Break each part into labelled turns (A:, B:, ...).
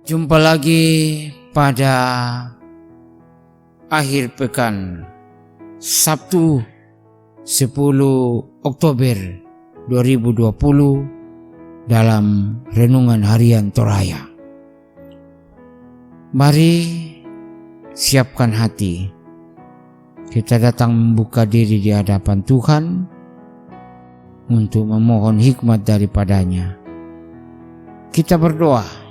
A: Jumpa lagi pada akhir pekan Sabtu 10 Oktober 2020 dalam Renungan Harian Toraya. Mari siapkan hati. Kita datang membuka diri di hadapan Tuhan untuk memohon hikmat daripadanya. Kita berdoa.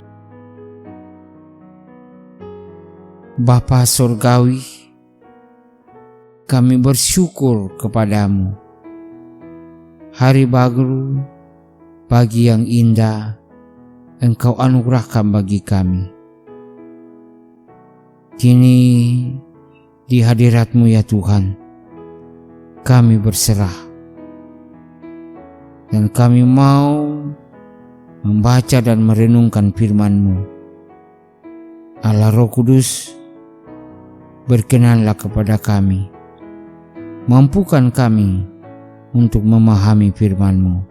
A: Bapa Surgawi, kami bersyukur kepadamu. Hari baru, pagi yang indah, Engkau anugerahkan bagi kami. Kini di hadirat-Mu ya Tuhan, kami berserah. Dan kami mau membaca dan merenungkan firman-Mu. Allah Roh Kudus, berkenanlah kepada kami, mampukan kami untuk memahami firman-Mu.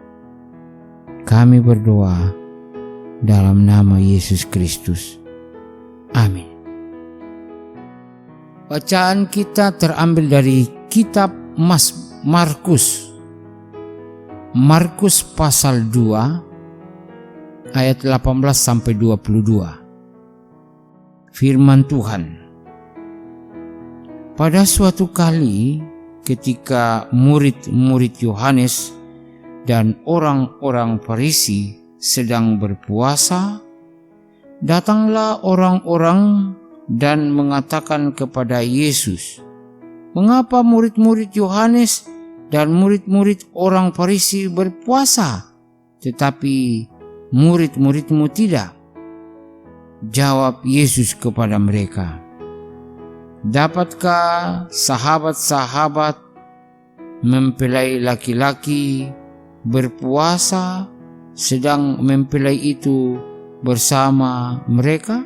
A: Kami berdoa dalam nama Yesus Kristus. Amin. Bacaan kita terambil dari kitab Markus. Markus pasal 2 ayat 18 sampai 22. Firman Tuhan. Pada suatu kali ketika murid-murid Yohanes dan orang-orang Farisi sedang berpuasa, datanglah orang-orang dan mengatakan kepada Yesus, "Mengapa murid-murid Yohanes dan murid-murid orang Farisi berpuasa, tetapi murid-murid-Mu tidak?" Jawab Yesus kepada mereka, "Dapatkah sahabat-sahabat mempelai laki-laki berpuasa sedang mempelai itu bersama mereka?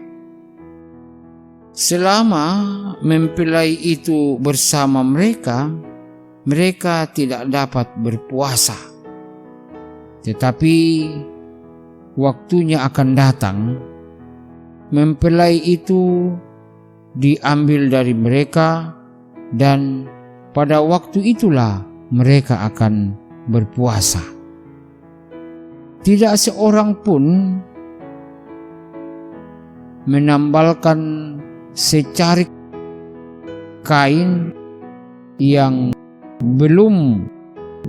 A: Selama mempelai itu bersama mereka, mereka tidak dapat berpuasa. Tetapi waktunya akan datang, mempelai itu diambil dari mereka, dan pada waktu itulah mereka akan berpuasa. Tidak seorang pun menambalkan secarik kain yang belum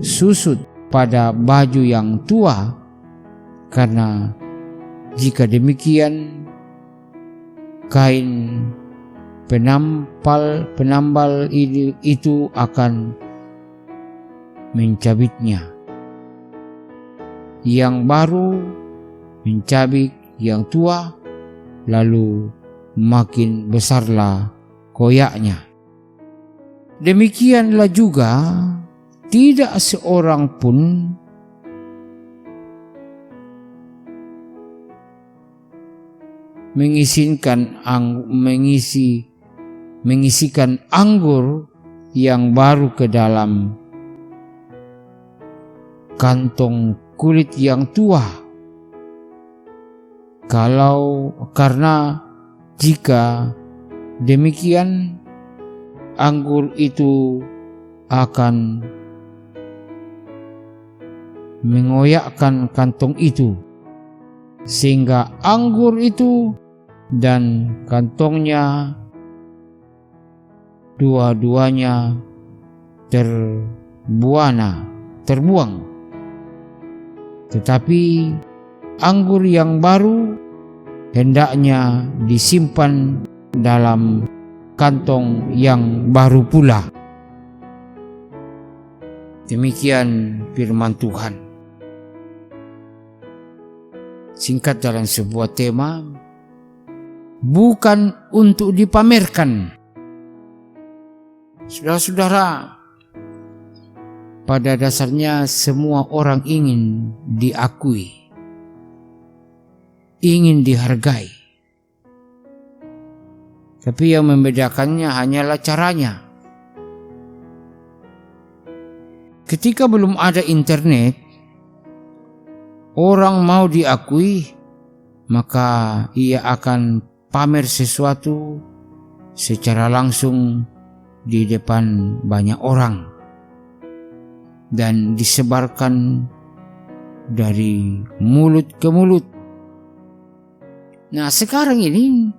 A: susut pada baju yang tua, karena jika demikian kain penambal itu akan mencabitnya. Yang baru mencabik yang tua, lalu makin besarlah koyaknya. Demikianlah juga tidak seorang pun mengisikan anggur yang baru ke dalam kantong kulit yang tua. Karena jika demikian, anggur itu akan mengoyakkan kantong itu, sehingga anggur itu dan kantongnya dua-duanya terbuang. Tetapi anggur yang baru hendaknya disimpan dalam kantong yang baru pula." Demikian firman Tuhan. Singkat dalam sebuah tema, bukan untuk dipamerkan. Saudara-saudara, pada dasarnya semua orang ingin diakui, ingin dihargai. Tapi yang membedakannya hanyalah caranya. Ketika belum ada internet, orang mau diakui maka ia akan pamer sesuatu secara langsung di depan banyak orang dan disebarkan dari mulut ke mulut. Nah, sekarang ini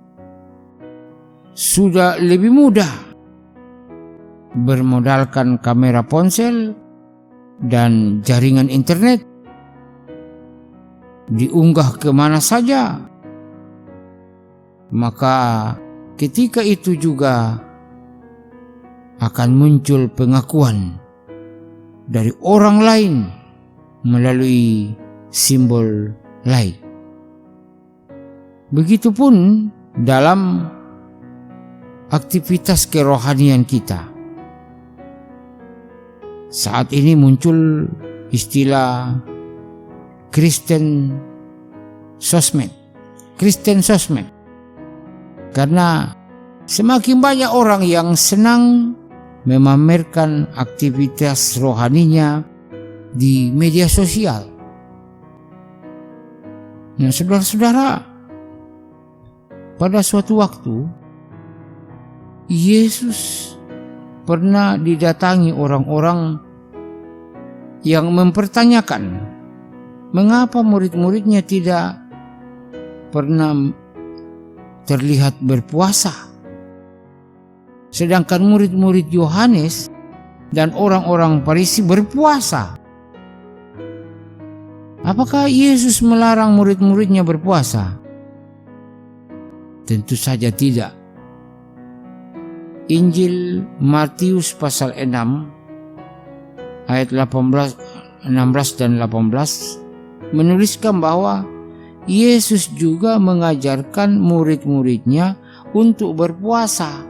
A: sudah lebih mudah bermodalkan kamera ponsel dan jaringan internet, diunggah kemana saja. Maka ketika itu juga akan muncul pengakuan dari orang lain melalui simbol like. Begitupun dalam aktivitas kerohanian kita. Saat ini muncul istilah Kristen sosmed. Karena semakin banyak orang yang senang memamerkan aktivitas rohaninya di media sosial. Nah, saudara-saudara, pada suatu waktu Yesus pernah didatangi orang-orang yang mempertanyakan mengapa murid-muridnya tidak pernah terlihat berpuasa, sedangkan murid-murid Yohanes dan orang-orang Farisi berpuasa. Apakah Yesus melarang murid-muridnya berpuasa? Tentu saja tidak. Injil Matius pasal 6 ayat 16 dan 18 menuliskan bahwa Yesus juga mengajarkan murid-muridnya untuk berpuasa,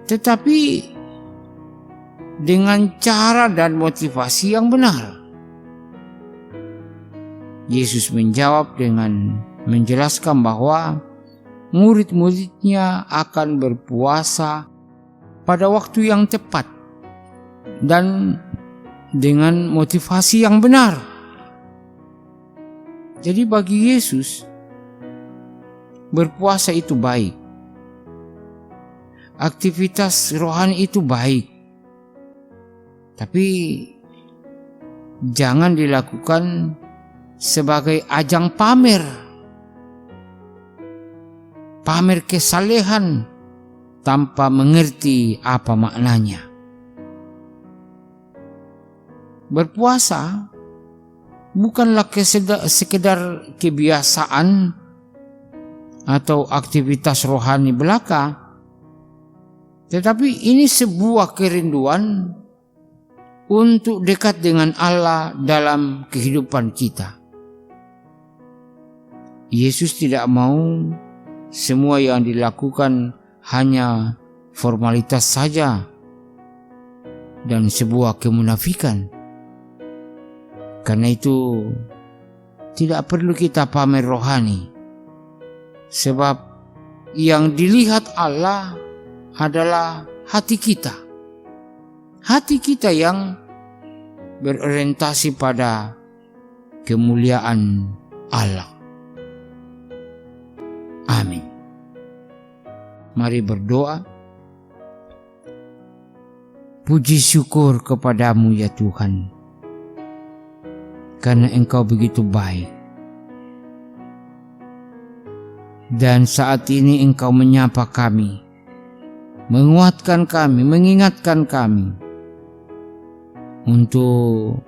A: tetapi dengan cara dan motivasi yang benar. Yesus menjawab dengan menjelaskan bahwa murid-muridnya akan berpuasa pada waktu yang tepat dan dengan motivasi yang benar. Jadi bagi Yesus, berpuasa itu baik. Aktivitas rohani itu baik. Tapi jangan dilakukan sebagai ajang pamer kesalehan tanpa mengerti apa maknanya. Berpuasa bukanlah sekedar kebiasaan atau aktivitas rohani belaka, tetapi ini sebuah kerinduan untuk dekat dengan Allah dalam kehidupan kita. Yesus tidak mau semua yang dilakukan hanya formalitas saja dan sebuah kemunafikan. Karena itu tidak perlu kita pamer rohani, sebab yang dilihat Allah adalah hati kita. Hati kita yang berorientasi pada kemuliaan Allah. Amin. Mari berdoa. Puji syukur kepadamu ya Tuhan, karena Engkau begitu baik. Dan saat ini Engkau menyapa kami, menguatkan kami, mengingatkan kami untuk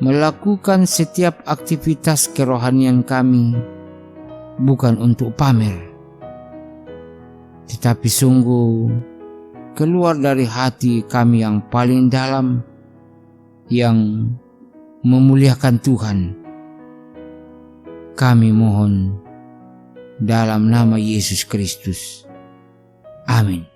A: melakukan setiap aktivitas kerohanian kami bukan untuk pamer, tetapi sungguh keluar dari hati kami yang paling dalam, yang memuliakan Tuhan. Kami mohon dalam nama Yesus Kristus. Amin.